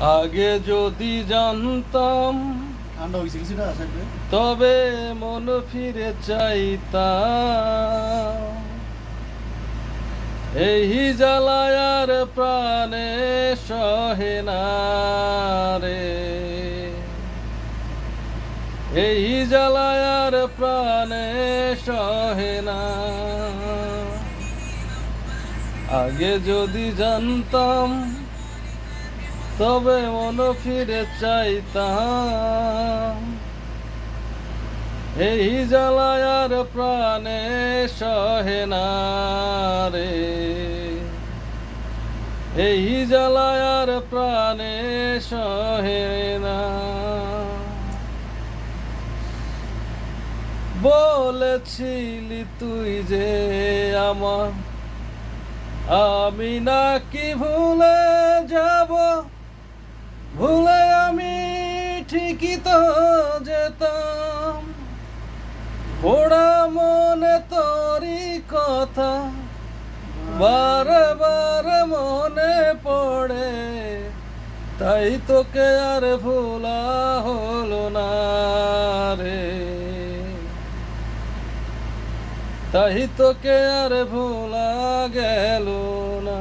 আগে যদি জানতাম ঠান্ডা হয়েছে কিছুটা আসবে। তবে মন ফিরে চাইতাম, এই জ্বালায়ার প্রাণে সহে না রে, এই জ্বালায়ার প্রাণে সহে না। আগে যদি জানতাম তবে মন ফিরে চাইতাম, এই জ্বালায়ার প্রাণে সহে না রে, এই জ্বালায়ার প্রাণে সহে না। বলেছিলি তুই যে আমার, আমি নাকি ভুলে যাব, ভুলে আমি ঠিকই তো যেতাম, পোড়া মনে তোরই কথা বারে বারে মনে পড়ে, তাই তোকে আর ভোলা হলো না রে, তাই তোকে আর ভোলা গেল না।